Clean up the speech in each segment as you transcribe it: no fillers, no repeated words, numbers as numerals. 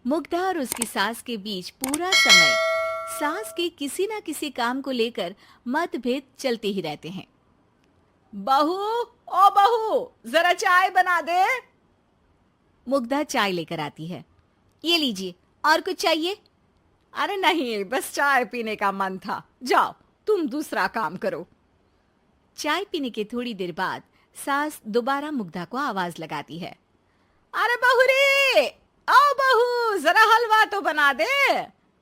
मुग्धा और उसकी सास के बीच पूरा समय सास के किसी ना किसी काम को लेकर मतभेद चलते ही रहते हैं। बहू, ओ बहू, जरा चाय बना दे। मुग्धा चाय लेकर आती है। ये लीजिए, और कुछ चाहिए? अरे नहीं, बस चाय पीने का मन था। जाओ, तुम दूसरा काम करो। चाय पीने के थोड़ी देर बाद सास दोबारा मुग्धा को आवाज लगाती है। अरे बहू रे, ओ बहू, जरा हलवा तो बना दे,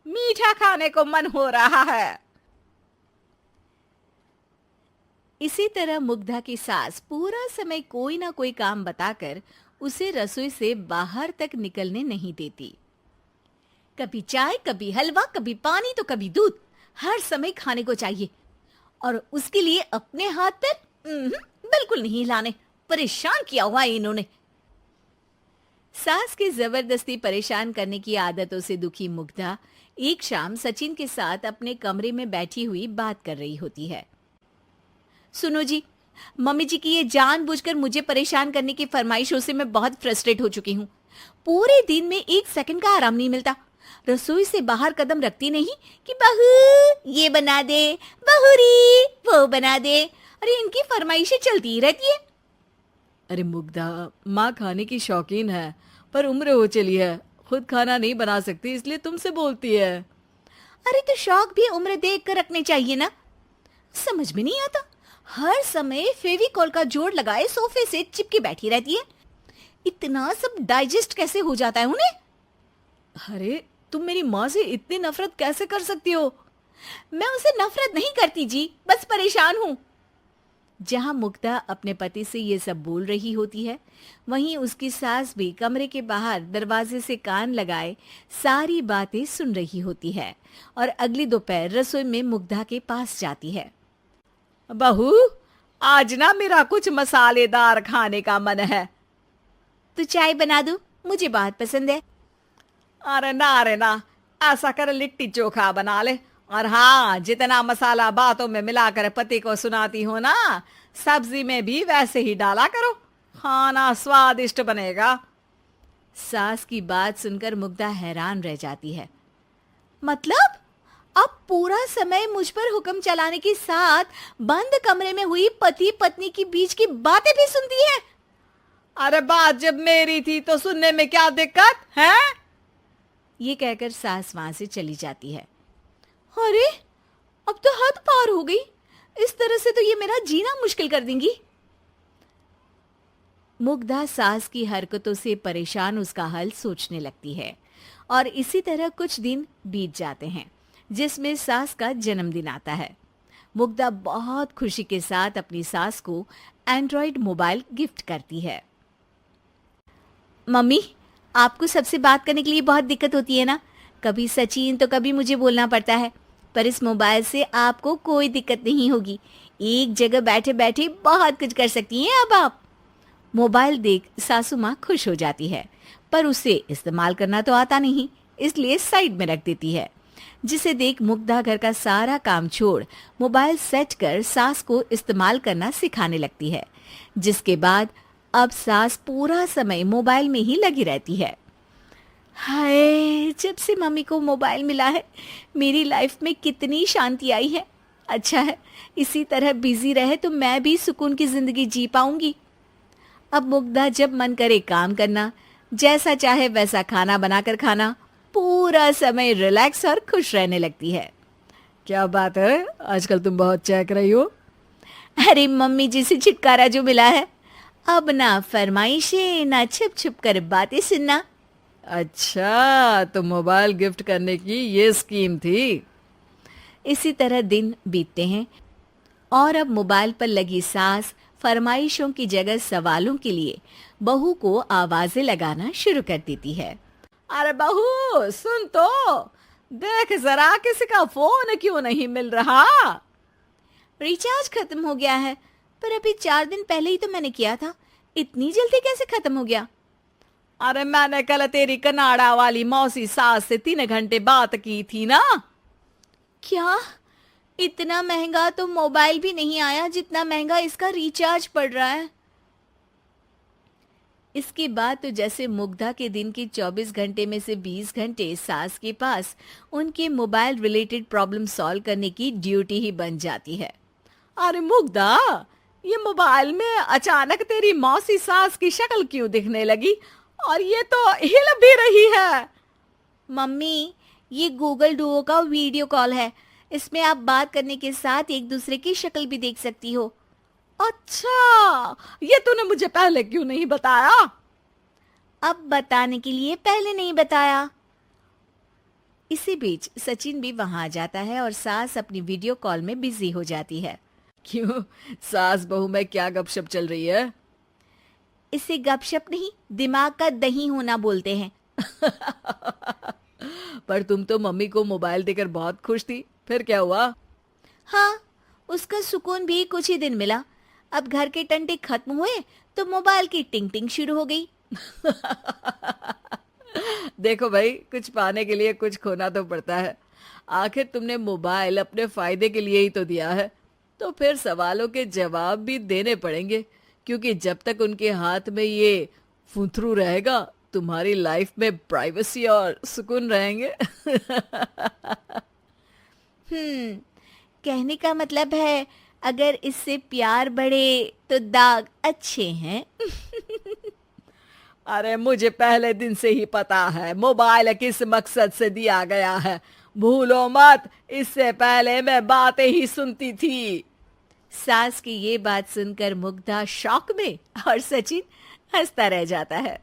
मीठा खाने को मन हो रहा है। इसी तरह मुग्धा की सास पूरा समय कोई ना कोई काम बताकर उसे रसोई से बाहर तक निकलने नहीं देती। कभी चाय, कभी हलवा, कभी पानी तो कभी दूध, हर समय खाने को चाहिए। और उसके लिए अपने हाथ पैर बिल्कुल नहीं हिलाने। परेशान किया हुआ है इन्होंने। सास की जबरदस्ती परेशान करने की आदतों से दुखी मुग्धा एक शाम सचिन के साथ अपने कमरे में बैठी हुई बात कर रही होती है। सुनो जी, मम्मी जी की ये जानबूझकर मुझे परेशान करने की फरमाइशों से मैं बहुत फ्रस्ट्रेट हो चुकी हूँ। पूरे दिन में एक सेकंड का आराम नहीं मिलता। रसोई से बाहर कदम रखती नहीं कि बहू ये बना दे, बहू री वो बना दे। अरे इनकी फरमाइशें चलती ही रहती है। अरे मुग्धा, माँ खाने की शौकीन है, पर उम्र हो चली है, खुद खाना नहीं बना सकती, इसलिए तुमसे बोलती है। अरे तो शौक भी उम्र देख कर रखने चाहिए ना। समझ में नहीं आता, हर समय फेविकॉल का जोड़ लगाए सोफे से चिपके बैठी रहती है। इतना सब डाइजेस्ट कैसे हो जाता है उन्हें? अरे तुम मेरी माँ से इतनी नफरत कैसे कर सकती हो? मैं उसे नफरत नहीं करती जी, बस परेशान हूँ। जहां मुग्धा अपने पति से ये सब बोल रही होती है, वहीं उसकी सास भी कमरे के बाहर दरवाजे से कान लगाए सारी बातें सुन रही होती है और अगली दोपहर रसोई में मुग्धा के पास जाती है। बहू, आज ना मेरा कुछ मसालेदार खाने का मन है। तो चाय बना दूं? मुझे बहुत पसंद है। अरे ना, ऐसा कर लिट्टी चोखा बना ले। और हाँ, जितना मसाला बातों में मिलाकर पति को सुनाती हो ना, सब्जी में भी वैसे ही डाला करो, खाना स्वादिष्ट बनेगा। सास की बात सुनकर मुग्धा हैरान रह जाती है। मतलब अब पूरा समय मुझ पर हुक्म चलाने के साथ बंद कमरे में हुई पति पत्नी की बीच की बातें भी सुनती है? अरे बात जब मेरी थी तो सुनने में क्या दिक्कत है? ये कहकर सास वहां से चली जाती है। अरे अब तो हद पार हो गई। इस तरह से तो ये मेरा जीना मुश्किल कर देंगी। मुग्धा सास की हरकतों से परेशान उसका हल सोचने लगती है और इसी तरह कुछ दिन बीत जाते हैं, जिसमें सास का जन्मदिन आता है। मुग्धा बहुत खुशी के साथ अपनी सास को एंड्रॉइड मोबाइल गिफ्ट करती है। मम्मी, आपको सबसे बात करने के लिए बहुत दिक्कत होती है ना? कभी सचिन तो कभी मुझे बोलना पड़ता है, पर इस मोबाइल से आपको कोई दिक्कत नहीं होगी। एक जगह बैठे बैठे बहुत कुछ कर सकती हैं अब आप। मोबाइल देख सासू माँ खुश हो जाती है, पर उसे इस्तेमाल करना तो आता नहीं, इसलिए साइड में रख देती है। जिसे देख मुग्धा घर का सारा काम छोड़ मोबाइल सेट कर सास को इस्तेमाल करना सिखाने लगती है, जिसके बाद अब सास पूरा समय मोबाइल में ही लगी रहती है। हाय, जब से मम्मी को मोबाइल मिला है मेरी लाइफ में कितनी शांति आई है। अच्छा है, इसी तरह बिजी रहे तो मैं भी सुकून की जिंदगी जी पाऊंगी। अब मुग्धा जब मन करे काम करना, जैसा चाहे वैसा खाना बनाकर खाना, पूरा समय रिलैक्स और खुश रहने लगती है। क्या बात है, आजकल तुम बहुत चहक रही हो। अरे मम्मी जी से छुटकारा जो मिला है, अब ना फरमाइशें ना छुप छुप कर बातें सुनना। अच्छा, तो मोबाइल गिफ्ट करने की ये स्कीम थी। इसी तरह दिन बीतते हैं और अब मोबाइल पर लगी सास फरमाइशों की जगह सवालों के लिए बहू को आवाजें लगाना शुरू कर देती है। अरे बहू सुन तो, देख जरा किसी का फोन क्यों नहीं मिल रहा? रिचार्ज खत्म हो गया है, पर अभी 4 दिन पहले ही तो मैंने किया था। इतनी जल्दी कैसे खत्म हो गया? अरे मैंने कल तेरी कनाडा वाली मौसी सास से 3 घंटे बात की थी ना। क्या? इतना महंगा तो मोबाइल भी नहीं आया जितना महंगा इसका रिचार्ज पड़ रहा है। इसके बाद तो जैसे मुग्धा के दिन के 24 घंटे में से 20 घंटे सास के पास उनके मोबाइल रिलेटेड प्रॉब्लम सॉल्व करने की ड्यूटी ही बन जाती है। अरे मुग्धा, ये मोबाइल में अचानक तेरी मौसी सास की शक्ल क्यों दिखने लगी? और ये तो हिल भी रही है। मम्मी, ये गूगल डुओ का वीडियो कॉल है। इसमें आप बात करने के साथ एक दूसरे की शक्ल भी देख सकती हो। अच्छा, ये तूने मुझे पहले क्यों नहीं बताया? अब बताने के लिए पहले नहीं बताया। इसी बीच सचिन भी वहां आ जाता है और सास अपनी वीडियो कॉल में बिजी हो जाती है। क्यों, सास बहू में क्या गपशप चल रही है? इसे गपशप नहीं, दिमाग का दही होना बोलते हैं। पर तुम तो मम्मी को मोबाइल देकर बहुत खुश थी, फिर क्या हुआ? हाँ, उसका सुकून भी कुछ ही दिन मिला। अब घर के टंटे खत्म हुए तो मोबाइल की टिंग टिंग शुरू हो गई। देखो भाई, कुछ पाने के लिए कुछ खोना तो पड़ता है। आखिर तुमने मोबाइल अपने फायदे के लिए ही तो दिया है, तो फिर सवालों के जवाब भी देने पड़ेंगे, क्योंकि जब तक उनके हाथ में ये फुंथरू रहेगा, तुम्हारी लाइफ में प्राइवेसी और सुकून रहेंगे। कहने का मतलब है अगर इससे प्यार बढ़े तो दाग अच्छे हैं। अरे मुझे पहले दिन से ही पता है मोबाइल किस मकसद से दिया गया है। भूलो मत, इससे पहले मैं बातें ही सुनती थी। सास की ये बात सुनकर मुग्धा शॉक में और सचिन हंसता रह जाता है।